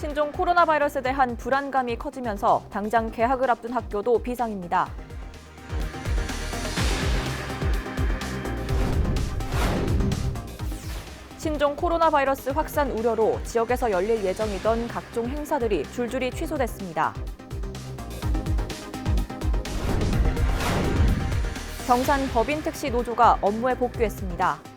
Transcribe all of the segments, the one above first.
신종 코로나 바이러스에 대한 불안감이 커지면서 당장 개학을 앞둔 학교도 비상입니다. 신종 코로나 바이러스 확산 우려로 지역에서 열릴 예정이던 각종 행사들이 줄줄이 취소됐습니다. 경산 법인택시 노조가 업무에 복귀했습니다.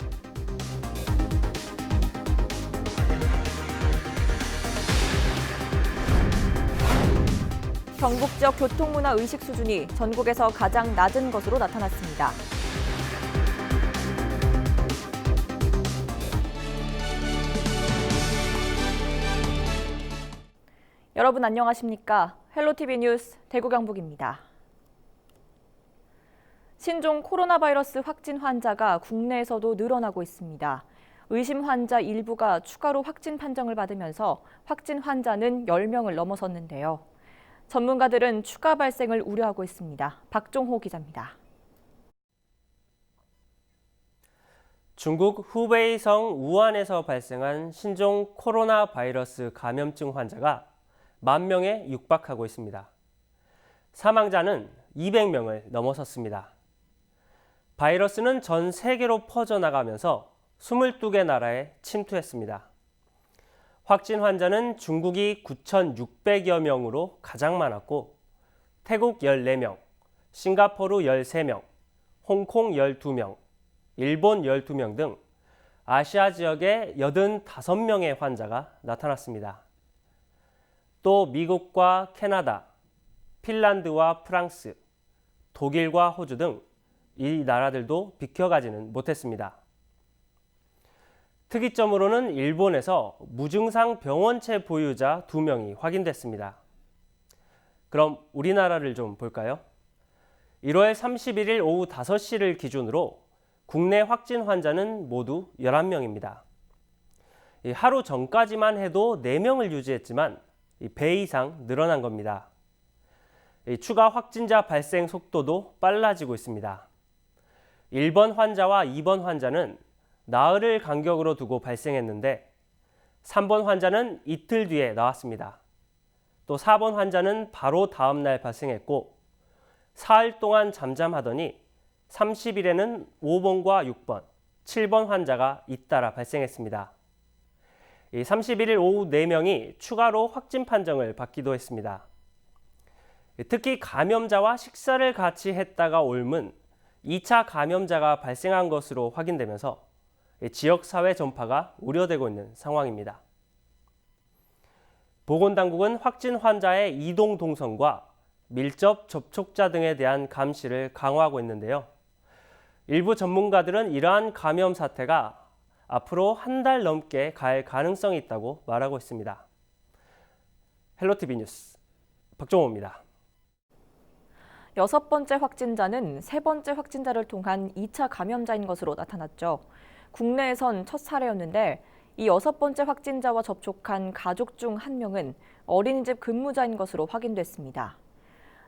경북 지역 교통문화 의식 수준이 전국에서 가장 낮은 것으로 나타났습니다. 여러분 안녕하십니까? 헬로티비 뉴스 대구 경북입니다. 신종 코로나 바이러스 확진 환자가 국내에서도 늘어나고 있습니다. 의심 환자 일부가 추가로 확진 판정을 받으면서 확진 환자는 10명을 넘어섰는데요. 전문가들은 추가 발생을 우려하고 있습니다. 박종호 기자입니다. 중국 후베이성 우한에서 발생한 신종 코로나 바이러스 감염증 환자가 10,000명에 육박하고 있습니다. 사망자는 200명을 넘어섰습니다. 바이러스는 전 세계로 퍼져나가면서 22개 나라에 침투했습니다. 확진 환자는 중국이 9,600여 명으로 가장 많았고 태국 14명, 싱가포르 13명, 홍콩 12명, 일본 12명 등 아시아 지역에 85명의 환자가 나타났습니다. 또 미국과 캐나다, 핀란드와 프랑스, 독일과 호주 등 이 나라들도 비켜가지는 못했습니다. 특이점으로는 일본에서 무증상 병원체 보유자 2명이 확인됐습니다. 그럼 우리나라를 좀 볼까요? 1월 31일 오후 5시를 기준으로 국내 확진 환자는 모두 11명입니다. 하루 전까지만 해도 4명을 유지했지만 배 이상 늘어난 겁니다. 추가 확진자 발생 속도도 빨라지고 있습니다. 1번 환자와 2번 환자는 나흘을 간격으로 두고 발생했는데 3번 환자는 이틀 뒤에 나왔습니다. 또 4번 환자는 바로 다음 날 발생했고 사흘 동안 잠잠하더니 30일에는 5번과 6번, 7번 환자가 잇따라 발생했습니다. 31일 오후 4명이 추가로 확진 판정을 받기도 했습니다. 특히 감염자와 식사를 같이 했다가 옮은 2차 감염자가 발생한 것으로 확인되면서 지역사회 전파가 우려되고 있는 상황입니다. 보건당국은 확진 환자의 이동 동선과 밀접 접촉자 등에 대한 감시를 강화하고 있는데요. 일부 전문가들은 이러한 감염 사태가 앞으로 한 달 넘게 갈 가능성이 있다고 말하고 있습니다. 헬로티비 뉴스 박종호입니다. 6번째 확진자는 3번째 확진자를 통한 2차 감염자인 것으로 나타났죠. 국내에선 첫 사례였는데 이 6번째 확진자와 접촉한 가족 중 1명은 어린이집 근무자인 것으로 확인됐습니다.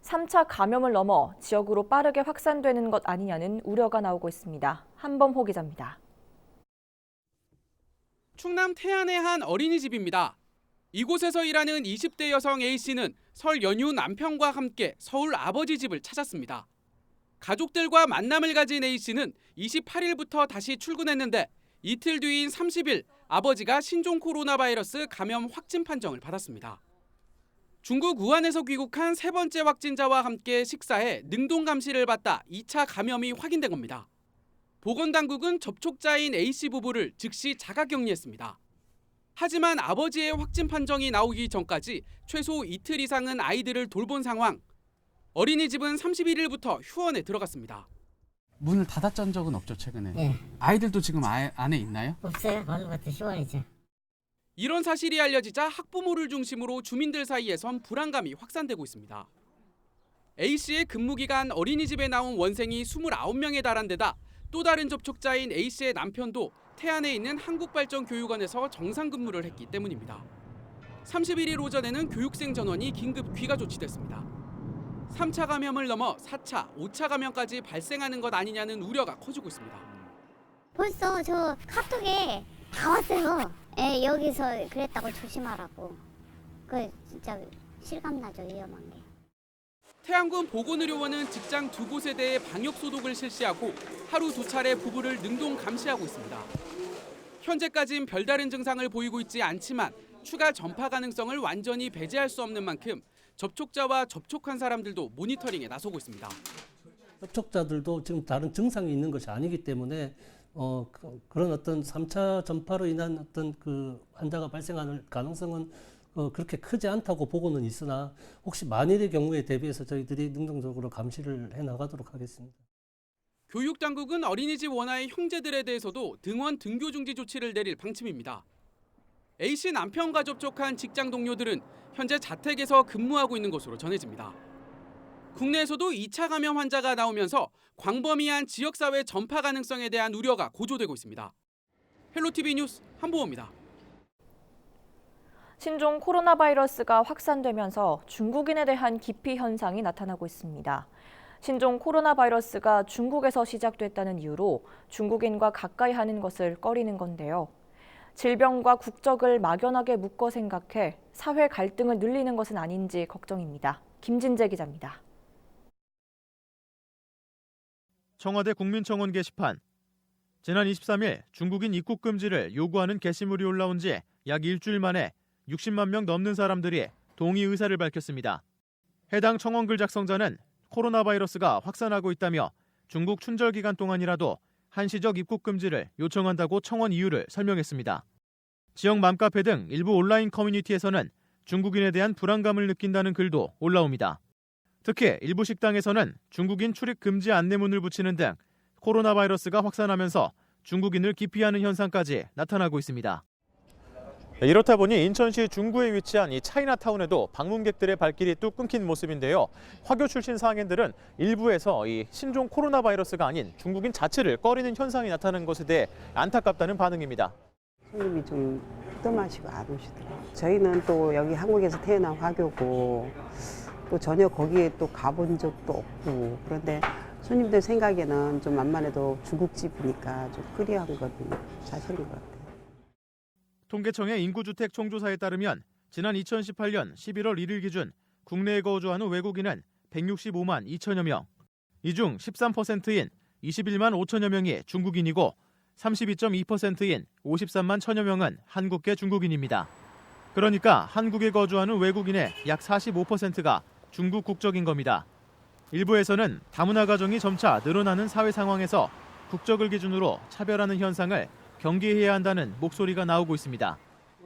3차 감염을 넘어 지역으로 빠르게 확산되는 것 아니냐는 우려가 나오고 있습니다. 한범호 기자입니다. 충남 태안의 한 어린이집입니다. 이곳에서 일하는 20대 여성 A씨는 설 연휴 남편과 함께 서울 아버지 집을 찾았습니다. 가족들과 만남을 가진 A씨는 28일부터 다시 출근했는데 이틀 뒤인 30일 아버지가 신종 코로나 바이러스 감염 확진 판정을 받았습니다. 중국 우한에서 귀국한 3번째 확진자와 함께 식사해 능동 감시를 받다 2차 감염이 확인된 겁니다. 보건당국은 접촉자인 A씨 부부를 즉시 자가격리했습니다. 하지만 아버지의 확진 판정이 나오기 전까지 최소 이틀 이상은 아이들을 돌본 상황. 어린이집은 31일부터 휴원에 들어갔습니다. 문을 닫았던 적은 없죠, 최근에? 네. 아이들도 지금 안에 있나요? 없어요. 오늘부터 10월이죠. 이런 사실이 알려지자 학부모를 중심으로 주민들 사이에선 불안감이 확산되고 있습니다. A씨의 근무기간 어린이집에 나온 원생이 29명에 달한 데다 또 다른 접촉자인 A씨의 남편도 태안에 있는 한국발전교육원에서 정상 근무를 했기 때문입니다. 31일 오전에는 교육생 전원이 긴급 귀가 조치됐습니다. 3차 감염을 넘어 4차, 5차 감염까지 발생하는 것 아니냐는 우려가 커지고 있습니다. 벌써 저 카톡에 다 왔어요. 여기서 그랬다고 조심하라고. 그 진짜 실감나죠, 위험한 게. 태안군 보건의료원은 직장 2곳에 대해 방역 소독을 실시하고 하루 2차례 부부를 능동 감시하고 있습니다. 현재까진 별다른 증상을 보이고 있지 않지만 추가 전파 가능성을 완전히 배제할 수 없는 만큼 접촉자와 접촉한 사람들도 모니터링에 나서고 있습니다. 접촉자들도 지금 다른 증상이 있는 것이 아니기 때문에 그런 어떤 3차 전파로 인한 어떤 그 환자가 발생할 가능성은 그렇게 크지 않다고 보고는 있으나 혹시 만일의 경우에 대비해서 저희들이 능동적으로 감시를 해 나가도록 하겠습니다. 교육당국은 어린이집 원아의 형제들에 대해서도 등원 등교 중지 조치를 내릴 방침입니다. A씨 남편과 접촉한 직장 동료들은 현재 자택에서 근무하고 있는 것으로 전해집니다. 국내에서도 2차 감염 환자가 나오면서 광범위한 지역사회 전파 가능성에 대한 우려가 고조되고 있습니다. 헬로티비 뉴스 한보호입니다. 신종 코로나 바이러스가 확산되면서 중국인에 대한 기피 현상이 나타나고 있습니다. 신종 코로나 바이러스가 중국에서 시작됐다는 이유로 중국인과 가까이 하는 것을 꺼리는 건데요. 질병과 국적을 막연하게 묶어 생각해 사회 갈등을 늘리는 것은 아닌지 걱정입니다. 김진재 기자입니다. 청와대 국민청원 게시판. 지난 23일 중국인 입국 금지를 요구하는 게시물이 올라온 지 약 일주일 만에 60만 명 넘는 사람들이 동의 의사를 밝혔습니다. 해당 청원글 작성자는 코로나 바이러스가 확산하고 있다며 중국 춘절 기간 동안이라도 한시적 입국 금지를 요청한다고 청원 이유를 설명했습니다. 지역 맘카페 등 일부 온라인 커뮤니티에서는 중국인에 대한 불안감을 느낀다는 글도 올라옵니다. 특히 일부 식당에서는 중국인 출입 금지 안내문을 붙이는 등 코로나 바이러스가 확산하면서 중국인을 기피하는 현상까지 나타나고 있습니다. 이렇다 보니 인천시 중구에 위치한 이 차이나타운에도 방문객들의 발길이 뚝 끊긴 모습인데요. 화교 출신 상인들은 일부에서 이 신종 코로나 바이러스가 아닌 중국인 자체를 꺼리는 현상이 나타나는 것에 대해 안타깝다는 반응입니다. 손님이 좀 뜸하시고 안 오시더라고요. 저희는 또 여기 한국에서 태어난 화교고 또 전혀 거기에 또 가본 적도 없고 그런데 손님들 생각에는 좀 만만해도 중국집이니까 좀 끄리한 건 사실인 것 같아요. 통계청의 인구주택 총조사에 따르면 지난 2018년 11월 1일 기준 국내에 거주하는 외국인은 165만 2천여 명. 이 중 13%인 21만 5천여 명이 중국인이고 32.2%인 53만 1천여 명은 한국계 중국인입니다. 그러니까 한국에 거주하는 외국인의 약 45%가 중국 국적인 겁니다. 일부에서는 다문화 가정이 점차 늘어나는 사회 상황에서 국적을 기준으로 차별하는 현상을 경계해야 한다는 목소리가 나오고 있습니다.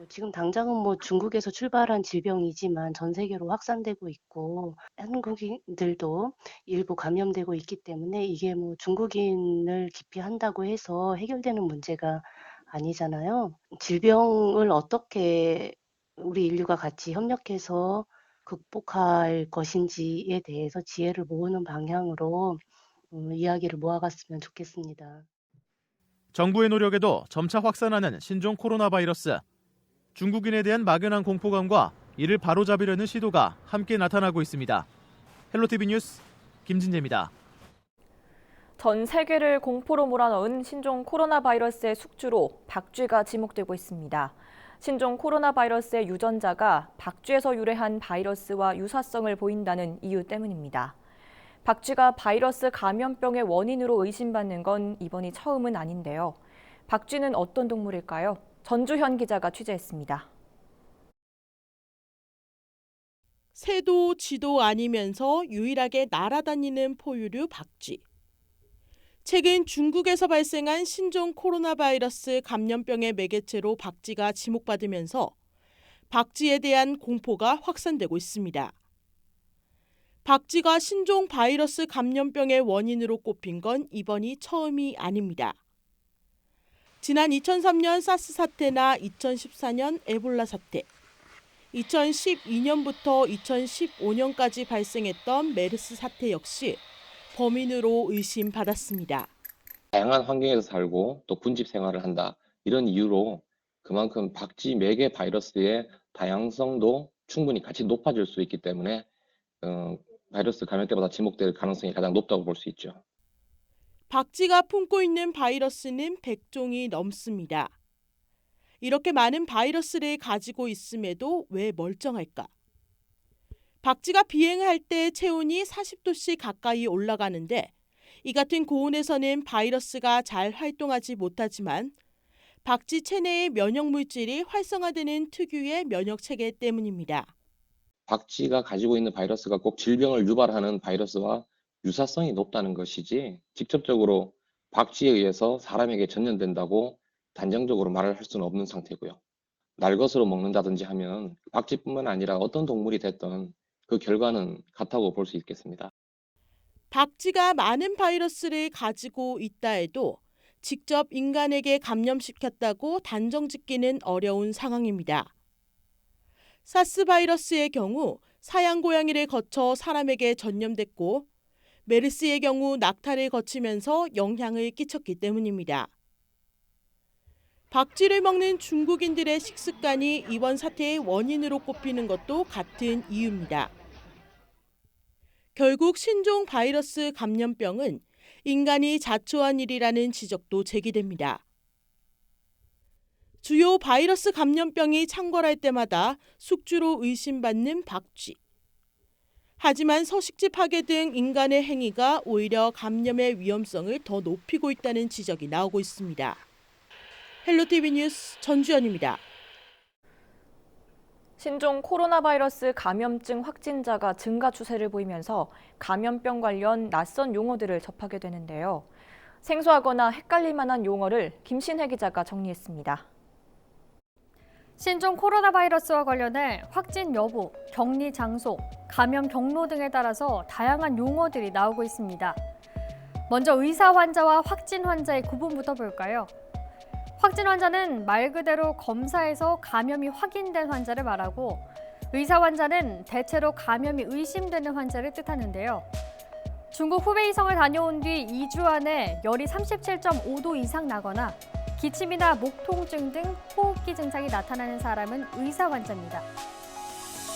지금 당장은 중국에서 출발한 질병이지만 전 세계로 확산되고 있고 한국인들도 일부 감염되고 있기 때문에 이게 중국인을 기피한다고 해서 해결되는 문제가 아니잖아요. 질병을 어떻게 우리 인류가 같이 협력해서 극복할 것인지에 대해서 지혜를 모으는 방향으로 이야기를 모아갔으면 좋겠습니다. 정부의 노력에도 점차 확산하는 신종 코로나 바이러스. 중국인에 대한 막연한 공포감과 이를 바로잡으려는 시도가 함께 나타나고 있습니다. 헬로티비 뉴스 김진재입니다. 전 세계를 공포로 몰아넣은 신종 코로나 바이러스의 숙주로 박쥐가 지목되고 있습니다. 신종 코로나 바이러스의 유전자가 박쥐에서 유래한 바이러스와 유사성을 보인다는 이유 때문입니다. 박쥐가 바이러스 감염병의 원인으로 의심받는 건 이번이 처음은 아닌데요. 박쥐는 어떤 동물일까요? 전주현 기자가 취재했습니다. 새도 쥐도 아니면서 유일하게 날아다니는 포유류 박쥐. 최근 중국에서 발생한 신종 코로나 바이러스 감염병의 매개체로 박쥐가 지목받으면서 박쥐에 대한 공포가 확산되고 있습니다. 박쥐가 신종 바이러스 감염병의 원인으로 꼽힌 건 이번이 처음이 아닙니다. 지난 2003년 사스 사태나 2014년 에볼라 사태, 2012년부터 2015년까지 발생했던 메르스 사태 역시 범인으로 의심받았습니다. 다양한 환경에서 살고 또 군집 생활을 한다. 이런 이유로 그만큼 박쥐 매개 바이러스의 다양성도 충분히 같이 높아질 수 있기 때문에 바이러스 감염 때보다 지목될 가능성이 가장 높다고 볼 수 있죠. 박쥐가 품고 있는 바이러스는 100종이 넘습니다. 이렇게 많은 바이러스를 가지고 있음에도 왜 멀쩡할까? 박쥐가 비행할 때 체온이 40도씨 가까이 올라가는데 이 같은 고온에서는 바이러스가 잘 활동하지 못하지만 박쥐 체내의 면역 물질이 활성화되는 특유의 면역 체계 때문입니다. 박쥐가 가지고 있는 바이러스가 꼭 질병을 유발하는 바이러스와 유사성이 높다는 것이지 직접적으로 박쥐에 의해서 사람에게 전염된다고 단정적으로 말을 할 수는 없는 상태고요. 날것으로 먹는다든지 하면 박쥐뿐만 아니라 어떤 동물이 됐든 그 결과는 같다고 볼 수 있겠습니다. 박쥐가 많은 바이러스를 가지고 있다 해도 직접 인간에게 감염시켰다고 단정짓기는 어려운 상황입니다. 사스 바이러스의 경우 사양 고양이를 거쳐 사람에게 전염됐고 메르스의 경우 낙타를 거치면서 영향을 끼쳤기 때문입니다. 박쥐를 먹는 중국인들의 식습관이 이번 사태의 원인으로 꼽히는 것도 같은 이유입니다. 결국 신종 바이러스 감염병은 인간이 자초한 일이라는 지적도 제기됩니다. 주요 바이러스 감염병이 창궐할 때마다 숙주로 의심받는 박쥐. 하지만 서식지 파괴 등 인간의 행위가 오히려 감염의 위험성을 더 높이고 있다는 지적이 나오고 있습니다. 헬로티비 뉴스 전주연입니다. 신종 코로나 바이러스 감염증 확진자가 증가 추세를 보이면서 감염병 관련 낯선 용어들을 접하게 되는데요. 생소하거나 헷갈릴 만한 용어를 김신혜 기자가 정리했습니다. 신종 코로나 바이러스와 관련해 확진 여부, 격리 장소, 감염 경로 등에 따라서 다양한 용어들이 나오고 있습니다. 먼저 의사 환자와 확진 환자의 구분부터 볼까요? 확진 환자는 말 그대로 검사에서 감염이 확인된 환자를 말하고 의사 환자는 대체로 감염이 의심되는 환자를 뜻하는데요. 중국 후베이성을 다녀온 뒤 2주 안에 열이 37.5도 이상 나거나 기침이나 목 통증 등 호흡기 증상이 나타나는 사람은 의사 환자입니다.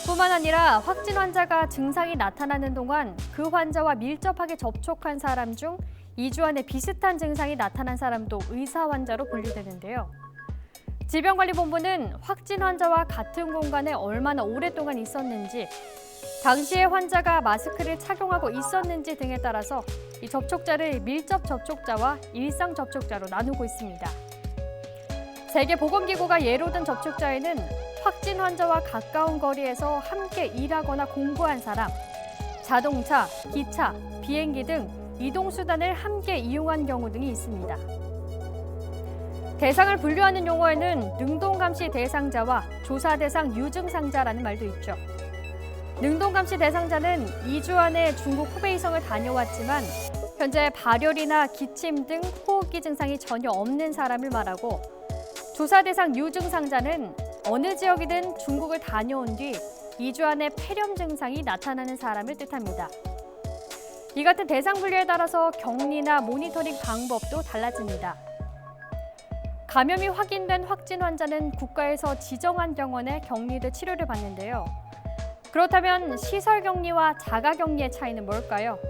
뿐만 아니라 확진 환자가 증상이 나타나는 동안 그 환자와 밀접하게 접촉한 사람 중 2주 안에 비슷한 증상이 나타난 사람도 의사 환자로 분류되는데요. 질병관리본부는 확진 환자와 같은 공간에 얼마나 오랫동안 있었는지, 당시에 환자가 마스크를 착용하고 있었는지 등에 따라서 이 접촉자를 밀접 접촉자와 일상 접촉자로 나누고 있습니다. 세계보건기구가 예로 든 접촉자에는 확진 환자와 가까운 거리에서 함께 일하거나 공부한 사람, 자동차, 기차, 비행기 등 이동수단을 함께 이용한 경우 등이 있습니다. 대상을 분류하는 용어에는 능동감시 대상자와 조사 대상 유증상자라는 말도 있죠. 능동감시 대상자는 2주 안에 중국 후베이성을 다녀왔지만 현재 발열이나 기침 등 호흡기 증상이 전혀 없는 사람을 말하고, 조사 대상 유증상자는 어느 지역이든 중국을 다녀온 뒤 2주 안에 폐렴 증상이 나타나는 사람을 뜻합니다. 이 같은 대상 분류에 따라서 격리나 모니터링 방법도 달라집니다. 감염이 확인된 확진 환자는 국가에서 지정한 병원에 격리돼 치료를 받는데요. 그렇다면 시설 격리와 자가 격리의 차이는 뭘까요?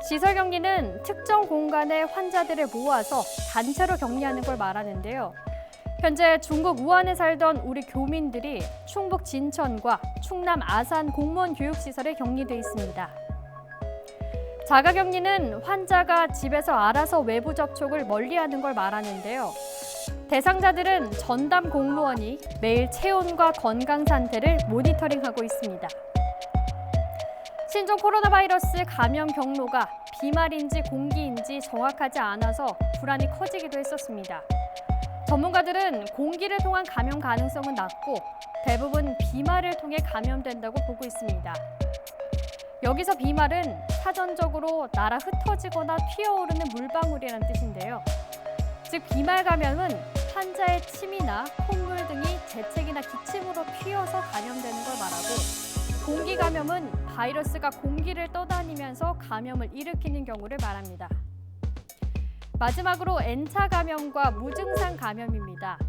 시설 격리는 특정 공간에 환자들을 모아서 단체로 격리하는 걸 말하는데요. 현재 중국 우한에 살던 우리 교민들이 충북 진천과 충남 아산 공무원 교육시설에 격리돼 있습니다. 자가 격리는 환자가 집에서 알아서 외부 접촉을 멀리하는 걸 말하는데요. 대상자들은 전담 공무원이 매일 체온과 건강 상태를 모니터링하고 있습니다. 신종 코로나 바이러스 감염 경로가 비말인지 공기인지 정확하지 않아서 불안이 커지기도 했었습니다. 전문가들은 공기를 통한 감염 가능성은 낮고 대부분 비말을 통해 감염된다고 보고 있습니다. 여기서 비말은 사전적으로 날아 흩어지거나 튀어오르는 물방울이라는 뜻인데요. 즉 비말 감염은 환자의 침이나 콧물 등이 재채기나 기침으로 튀어서 감염되는 걸 말하고, 공기 감염은 바이러스가 공기를 떠다니면서 감염을 일으키는 경우를 말합니다. 마지막으로 N차 감염과 무증상 감염입니다.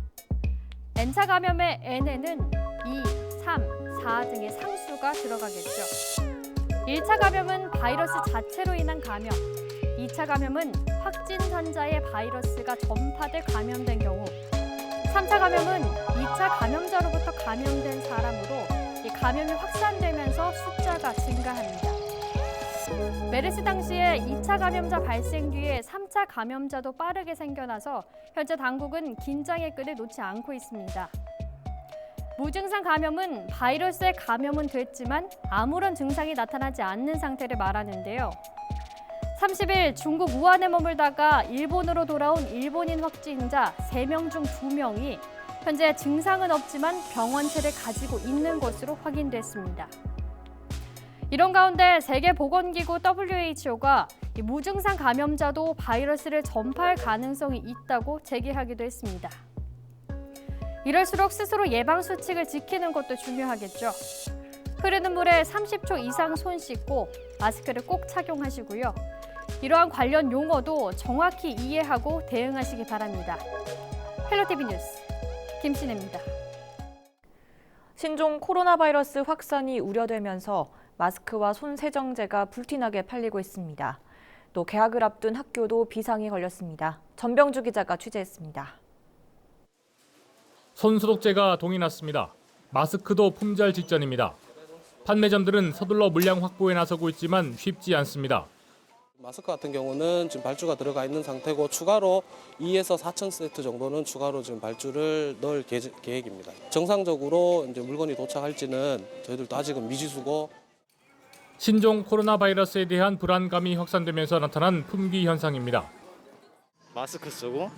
N차 감염의 N에는 2, 3, 4 등의 상수가 들어가겠죠. 1차 감염은 바이러스 자체로 인한 감염, 2차 감염은 확진 환자의 바이러스가 전파돼 감염된 경우, 3차 감염은 2차 감염자로부터 감염된 사람으로 이 감염이 확산되면서 숫자가 증가합니다. 메르스 당시에 2차 감염자 발생 뒤에 3차 감염자도 빠르게 생겨나서 현재 당국은 긴장의 끈을 놓지 않고 있습니다. 무증상 감염은 바이러스에 감염은 됐지만 아무런 증상이 나타나지 않는 상태를 말하는데요. 30일 중국 우한에 머물다가 일본으로 돌아온 일본인 확진자 3명 중 2명이 현재 증상은 없지만 병원체를 가지고 있는 것으로 확인됐습니다. 이런 가운데 세계보건기구 WHO가 무증상 감염자도 바이러스를 전파할 가능성이 있다고 제기하기도 했습니다. 이럴수록 스스로 예방수칙을 지키는 것도 중요하겠죠. 흐르는 물에 30초 이상 손 씻고 마스크를 꼭 착용하시고요. 이러한 관련 용어도 정확히 이해하고 대응하시기 바랍니다. 헬로티비 뉴스 김신혜입니다. 신종 코로나 바이러스 확산이 우려되면서 마스크와 손 세정제가 불티나게 팔리고 있습니다. 또 개학을 앞둔 학교도 비상이 걸렸습니다. 전병주 기자가 취재했습니다. 손소독제가 동이 났습니다. 마스크도 품절 직전입니다. 판매점들은 서둘러 물량 확보에 나서고 있지만 쉽지 않습니다. 마스크 같은 경우는 지금 발주가 들어가 있는 상태고 추가로 2에서 4천 세트 정도는 추가로 지금 발주를 넣을 계획입니다. 정상적으로 이제 물건이 도착할지는 저희들도 아직은 미지수고. 신종 코로나 바이러스에 대한 불안감이 확산되면서 나타난 품귀 현상입니다. 마스크 쓰고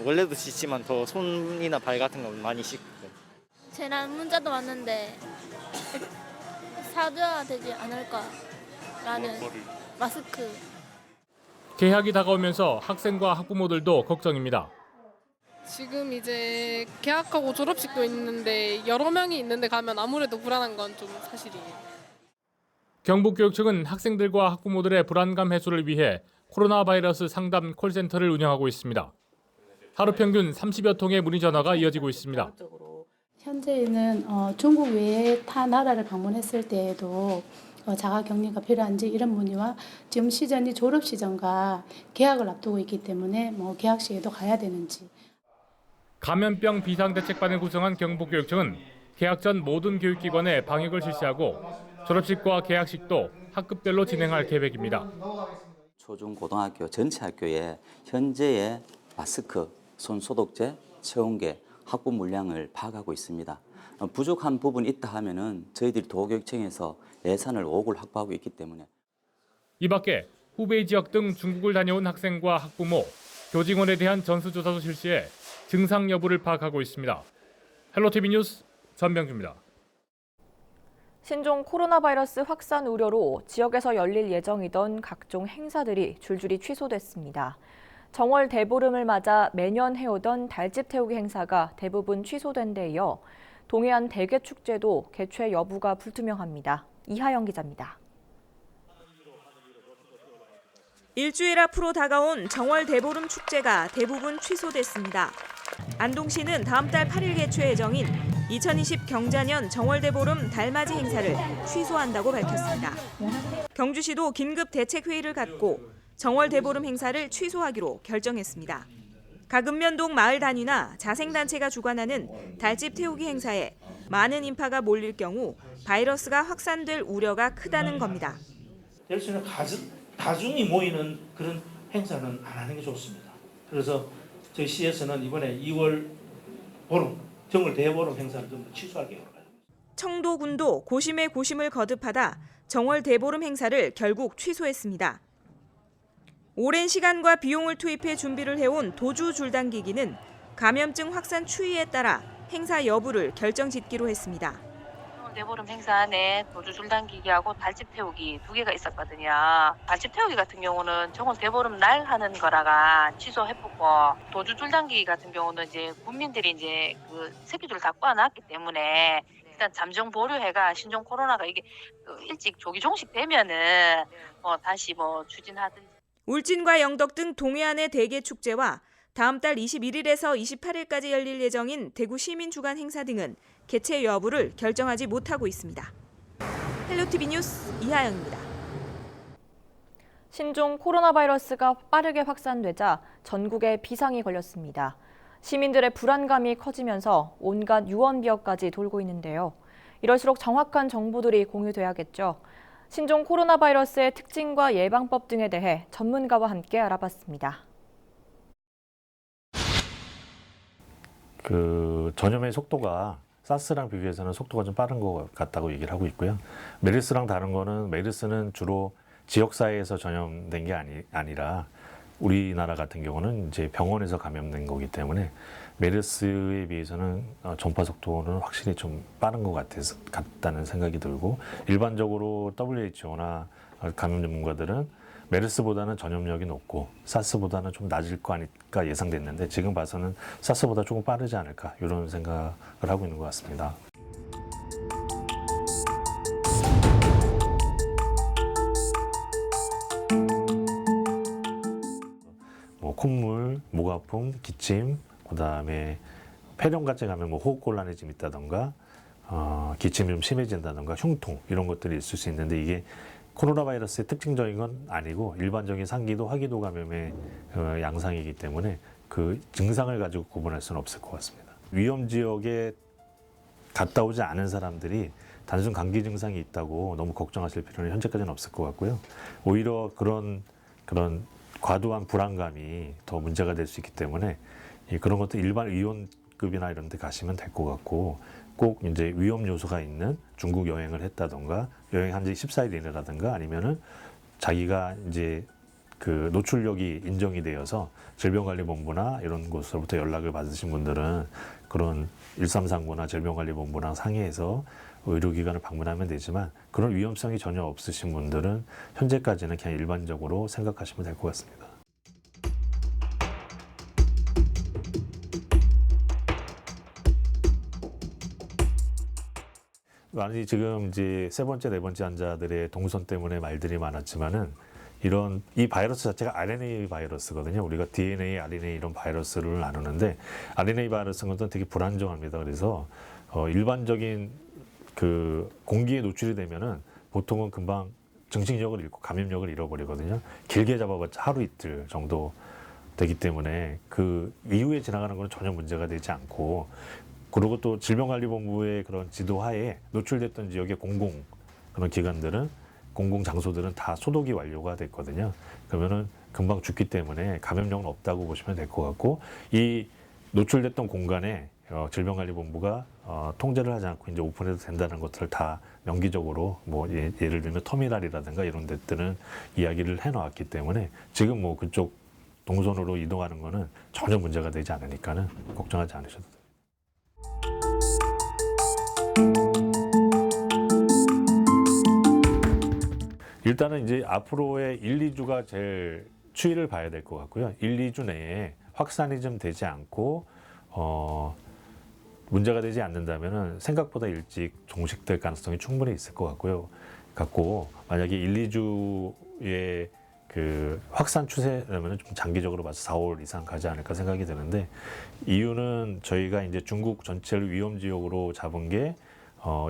원래도 씻지만 더 손이나 발 같은 거 많이 씻고. 재난 문자도 왔는데 사줘야 되지 않을까라는 마스크. 개학이 다가오면서 학생과 학부모들도 걱정입니다. 지금 이제 개학하고 졸업식도 있는데 여러 명이 있는데 가면 아무래도 불안한 건 좀 사실이에요. 경북교육청은 학생들과 학부모들의 불안감 해소를 위해 코로나 바이러스 상담 콜센터를 운영하고 있습니다. 하루 평균 30여 통의 문의 전화가 이어지고 있습니다. 현재는 중국 외에 타 나라를 방문했을 때에도 자가격리가 필요한지 이런 문의와 지금 시즌이 졸업 시즌과 개학을 앞두고 있기 때문에 개학식에도 가야 되는지. 감염병 비상대책반을 구성한 경북교육청은 개학 전 모든 교육기관에 방역을 실시하고 졸업식과 개학식도 학급별로 진행할 계획입니다. 초중고등학교 전체 학교에 현재의 마스크, 손소독제, 체온계, 학부 물량을 파악하고 있습니다. 부족한 부분이 있다 하면은 저희들이 도교육청에서 예산을 5억을 확보하고 있기 때문에. 이 밖에 후베이 지역 등 중국을 다녀온 학생과 학부모, 교직원에 대한 전수조사도 실시해 증상 여부를 파악하고 있습니다. 헬로티비 뉴스 전병주입니다. 신종 코로나 바이러스 확산 우려로 지역에서 열릴 예정이던 각종 행사들이 줄줄이 취소됐습니다. 정월 대보름을 맞아 매년 해오던 달집 태우기 행사가 대부분 취소된 데 이어 동해안 대게축제도 개최 여부가 불투명합니다. 이하영 기자입니다. 일주일 앞으로 다가온 정월 대보름 축제가 대부분 취소됐습니다. 안동시는 다음 달 8일 개최 예정인 2020 경자년 정월대보름 달맞이 행사를 취소한다고 밝혔습니다. 경주시도 긴급 대책회의를 갖고 정월대보름 행사를 취소하기로 결정했습니다. 가금면동 마을 단위나 자생단체가 주관하는 달집 태우기 행사에 많은 인파가 몰릴 경우 바이러스가 확산될 우려가 크다는 겁니다. 될 수 있는 다중이 모이는 그런 행사는 안 하는 게 좋습니다. 그래서 저희 시에서는 이번에 2월 보름, 정월 대보름 행사를 좀 취소할 계획입니다. 청도군도 고심에 고심을 거듭하다 정월 대보름 행사를 결국 취소했습니다. 오랜 시간과 비용을 투입해 준비를 해온 도주 줄당기기는 감염증 확산 추이에 따라 행사 여부를 결정짓기로 했습니다. 대보름 행사 안에 도주 줄당기기하고 달집 태우기 2개가 있었거든요. 달집 태우기 같은 경우는 정월 대보름 날 하는 거라가 취소해보고 도주 줄당기기 같은 경우는 이제 국민들이 이제 그 새끼줄을 다 꼬아놨기 때문에 일단 잠정 보류해가 신종 코로나가 이게 일찍 조기 종식되면은 다시 추진하든지. 울진과 영덕 등 동해안의 대게 축제와 다음 달 21일에서 28일까지 열릴 예정인 대구 시민 주간 행사 등은 개최 여부를 결정하지 못하고 있습니다. 헬로티비 뉴스 이하영입니다. 신종 코로나 바이러스가 빠르게 확산되자 전국에 비상이 걸렸습니다. 시민들의 불안감이 커지면서 온갖 유언비어까지 돌고 있는데요. 이럴수록 정확한 정보들이 공유돼야겠죠. 신종 코로나 바이러스의 특징과 예방법 등에 대해 전문가와 함께 알아봤습니다. 전염의 속도가 사스랑 비교해서는 속도가 좀 빠른 것 같다고 얘기를 하고 있고요. 메르스랑 다른 거는 메르스는 주로 지역사회에서 전염된 게 아니라 우리나라 같은 경우는 이제 병원에서 감염된 거기 때문에 메르스에 비해서는 전파 속도는 확실히 좀 빠른 것 같다는 생각이 들고, 일반적으로 WHO나 감염 전문가들은 메르스보다는 전염력이 높고 사스보다는 좀 낮을 거 아닐까 예상됐는데, 지금 봐서는 사스보다 조금 빠르지 않을까 이런 생각을 하고 있는 것 같습니다. 콧물, 목 아픔, 기침, 그다음에 폐렴같이 가면 호흡곤란이 좀 있다던가, 기침이 좀 심해진다던가, 흉통 이런 것들이 있을 수 있는데, 이게 코로나 바이러스의 특징적인 건 아니고 일반적인 상기도, 화기도 감염의 양상이기 때문에 그 증상을 가지고 구분할 수는 없을 것 같습니다. 위험 지역에 갔다 오지 않은 사람들이 단순 감기 증상이 있다고 너무 걱정하실 필요는 현재까지는 없을 것 같고요. 오히려 그런 과도한 불안감이 더 문제가 될 수 있기 때문에 그런 것도 일반 의원급이나 이런 데 가시면 될 것 같고, 꼭 이제 위험 요소가 있는 중국 여행을 했다던가, 여행한 지 14일 이내라든가, 아니면은 자기가 이제 그 노출력이 인정이 되어서 질병관리본부나 이런 곳으로부터 연락을 받으신 분들은 그런 1339나 질병관리본부랑 상의해서 의료기관을 방문하면 되지만, 그런 위험성이 전혀 없으신 분들은 현재까지는 그냥 일반적으로 생각하시면 될 것 같습니다. 많이 지금 이제 세 번째, 네 번째 환자들의 동선 때문에 말들이 많았지만은, 이 바이러스 자체가 RNA 바이러스거든요. 우리가 DNA, RNA 이런 바이러스를 나누는데, RNA 바이러스는 되게 불안정합니다. 그래서 일반적인 공기에 노출이 되면은 보통은 금방 증식력을 잃고 감염력을 잃어버리거든요. 길게 잡아봤자 하루 이틀 정도 되기 때문에 그 이후에 지나가는 건 전혀 문제가 되지 않고, 그리고 또 질병관리본부의 그런 지도하에 노출됐던 지역의 그런 기관들은, 공공장소들은 다 소독이 완료가 됐거든요. 그러면은 금방 죽기 때문에 감염력은 없다고 보시면 될 것 같고, 이 노출됐던 공간에 질병관리본부가 통제를 하지 않고 이제 오픈해도 된다는 것들을 다 명기적으로 예를 들면 터미널이라든가 이런 데들은 이야기를 해놓았기 때문에, 지금 그쪽 동선으로 이동하는 거는 전혀 문제가 되지 않으니까는 걱정하지 않으셔도 돼요. 일단은 이제 앞으로의 1, 2주가 제일 추이를 봐야 될 것 같고요. 1, 2주 내에 확산이 좀 되지 않고 문제가 되지 않는다면은 생각보다 일찍 종식될 가능성이 충분히 있을 것 같고, 만약에 1, 2주의 그 확산 추세라면 좀 장기적으로 봐서 4월 이상 가지 않을까 생각이 드는데, 이유는 저희가 이제 중국 전체를 위험 지역으로 잡은 게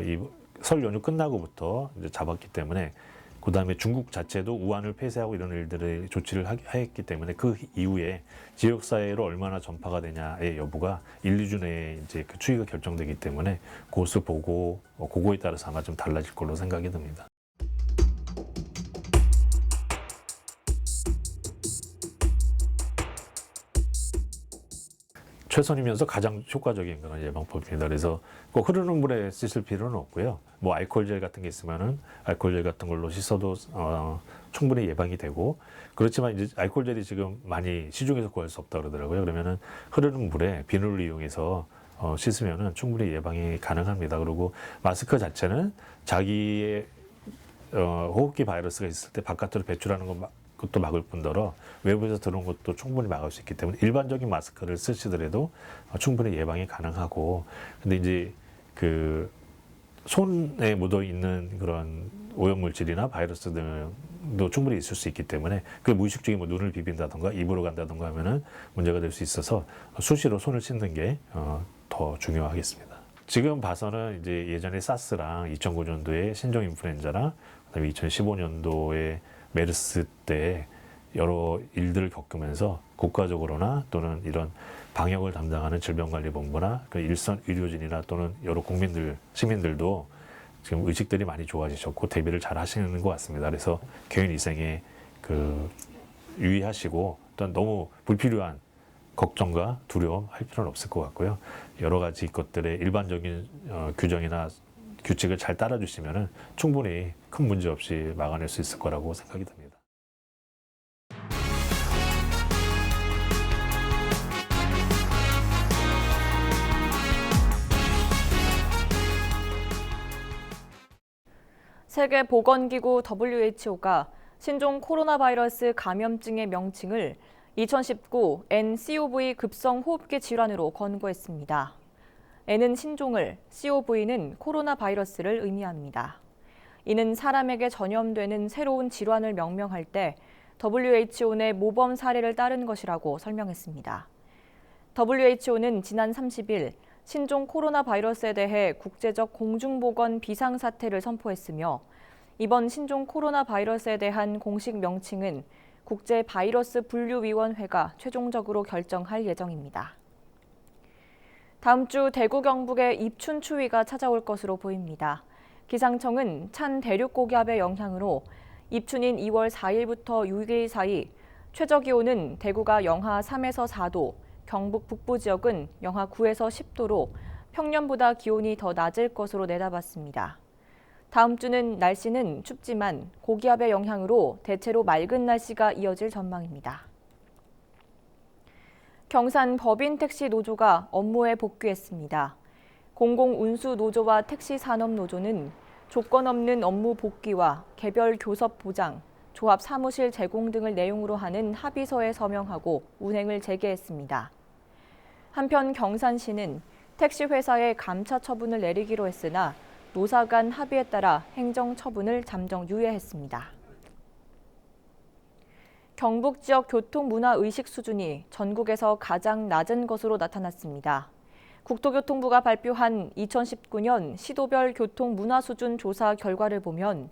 이 설 연휴 끝나고부터 이제 잡았기 때문에, 그 다음에 중국 자체도 우한을 폐쇄하고 이런 일들을 조치를 했기 때문에, 그 이후에 지역사회로 얼마나 전파가 되냐의 여부가 1, 2주 내에 이제 그 추이가 결정되기 때문에, 그것을 보고 그거에 따라서 아마 좀 달라질 걸로 생각이 듭니다. 최선이면서 가장 효과적인 그런 예방법입니다. 그래서 꼭 흐르는 물에 씻을 필요는 없고요. 알코올젤 같은 게 있으면은 알코올젤 같은 걸로 씻어도 충분히 예방이 되고, 그렇지만 이제 알코올젤이 지금 많이 시중에서 구할 수 없다고 그러더라고요. 그러면은 흐르는 물에 비누를 이용해서 씻으면은 충분히 예방이 가능합니다. 그리고 마스크 자체는 자기의 호흡기 바이러스가 있을 때 바깥으로 배출하는 것도 막을 뿐더러 외부에서 들어온 것도 충분히 막을 수 있기 때문에 일반적인 마스크를 쓰시더라도 충분히 예방이 가능하고, 근데 이제 그 손에 묻어 있는 그런 오염물질이나 바이러스들도 충분히 있을 수 있기 때문에, 그 무의식 중에 눈을 비빈다던가 입으로 간다던가 하면은 문제가 될 수 있어서 수시로 손을 씻는 게 더 중요하겠습니다. 지금 봐서는 이제 예전에 사스랑 2009년도에 신종 인플루엔자랑 그다음에 2015년도에 메르스 때 여러 일들을 겪으면서 국가적으로나 또는 이런 방역을 담당하는 질병관리본부나 그 일선 의료진이나 또는 여러 시민들도 지금 의식들이 많이 좋아지셨고 대비를 잘 하시는 것 같습니다. 그래서 개인 위생에 유의하시고 또한 너무 불필요한 걱정과 두려움 할 필요는 없을 것 같고요. 여러 가지 것들의 일반적인 규정이나 규칙을 잘 따라주시면은 충분히 큰 문제 없이 막아낼 수 있을 거라고 생각이 듭니다. 세계보건기구 WHO가 신종 코로나 바이러스 감염증의 명칭을 2019 nCoV 급성호흡기 질환으로 권고했습니다. N은 신종을, COV는 코로나 바이러스를 의미합니다. 이는 사람에게 전염되는 새로운 질환을 명명할 때 WHO 내 모범 사례를 따른 것이라고 설명했습니다. WHO는 지난 30일 신종 코로나 바이러스에 대해 국제적 공중보건 비상사태를 선포했으며 이번 신종 코로나 바이러스에 대한 공식 명칭은 국제바이러스분류위원회가 최종적으로 결정할 예정입니다. 다음 주 대구 경북에 입춘 추위가 찾아올 것으로 보입니다. 기상청은 찬 대륙고기압의 영향으로 입춘인 2월 4일부터 6일 사이 최저기온은 대구가 영하 3에서 4도, 경북 북부 지역은 영하 9에서 10도로 평년보다 기온이 더 낮을 것으로 내다봤습니다. 다음 주는 날씨는 춥지만 고기압의 영향으로 대체로 맑은 날씨가 이어질 전망입니다. 경산 법인택시노조가 업무에 복귀했습니다. 공공운수노조와 택시산업노조는 조건 없는 업무 복귀와 개별 교섭 보장, 조합 사무실 제공 등을 내용으로 하는 합의서에 서명하고 운행을 재개했습니다. 한편 경산시는 택시회사에 감차 처분을 내리기로 했으나 노사 간 합의에 따라 행정처분을 잠정 유예했습니다. 경북 지역 교통문화의식 수준이 전국에서 가장 낮은 것으로 나타났습니다. 국토교통부가 발표한 2019년 시도별 교통문화수준 조사 결과를 보면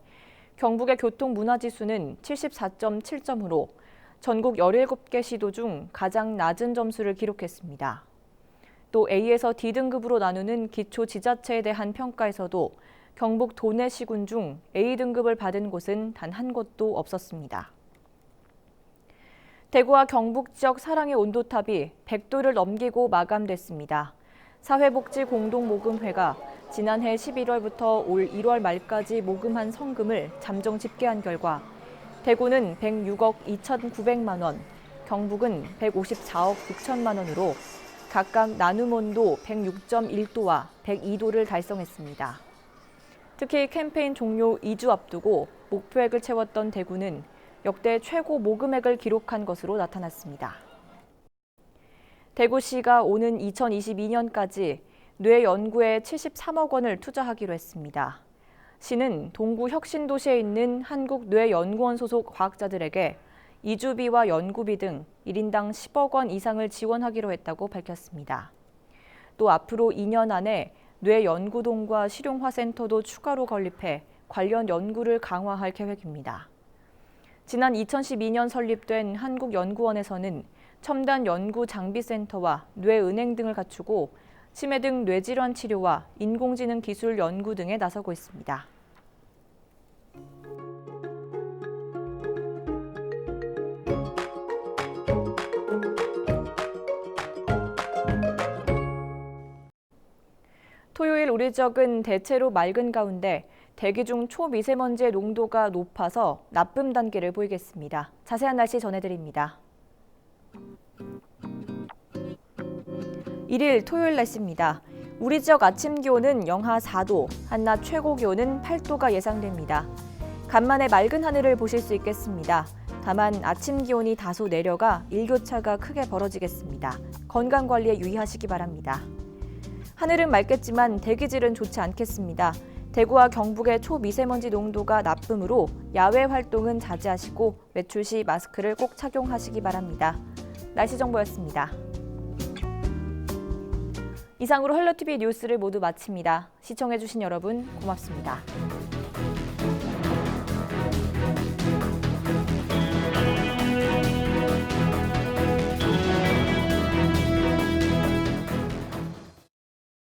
경북의 교통문화지수는 74.7점으로 전국 17개 시도 중 가장 낮은 점수를 기록했습니다. 또 A에서 D등급으로 나누는 기초지자체에 대한 평가에서도 경북 도내 시군 중 A등급을 받은 곳은 단 한 곳도 없었습니다. 대구와 경북 지역 사랑의 온도탑이 100도를 넘기고 마감됐습니다. 사회복지공동모금회가 지난해 11월부터 올 1월 말까지 모금한 성금을 잠정 집계한 결과 대구는 106억 2,900만 원, 경북은 154억 6천만 원으로 각각 나눔 온도 106.1도와 102도를 달성했습니다. 특히 캠페인 종료 2주 앞두고 목표액을 채웠던 대구는 역대 최고 모금액을 기록한 것으로 나타났습니다. 대구시가 오는 2022년까지 뇌 연구에 73억 원을 투자하기로 했습니다. 시는 동구 혁신도시에 있는 한국뇌연구원 소속 과학자들에게 이주비와 연구비 등 1인당 10억 원 이상을 지원하기로 했다고 밝혔습니다. 또 앞으로 2년 안에 뇌연구동과 실용화센터도 추가로 건립해 관련 연구를 강화할 계획입니다. 지난 2012년 설립된 한국연구원에서는 첨단 연구 장비센터와 뇌은행 등을 갖추고 치매 등 뇌질환 치료와 인공지능 기술 연구 등에 나서고 있습니다. 토요일 우리 지역은 대체로 맑은 가운데 대기 중 초미세먼지의 농도가 높아서 나쁨 단계를 보이겠습니다. 자세한 날씨 전해드립니다. 1일 토요일 날씨입니다. 우리 지역 아침 기온은 영하 4도, 한낮 최고 기온은 8도가 예상됩니다. 간만에 맑은 하늘을 보실 수 있겠습니다. 다만 아침 기온이 다소 내려가 일교차가 크게 벌어지겠습니다. 건강관리에 유의하시기 바랍니다. 하늘은 맑겠지만 대기질은 좋지 않겠습니다. 대구와 경북의 초미세먼지 농도가 나쁨으로 야외 활동은 자제하시고 외출 시 마스크를 꼭 착용하시기 바랍니다. 날씨 정보였습니다. 이상으로 헬로티비 뉴스를 모두 마칩니다. 시청해주신 여러분 고맙습니다.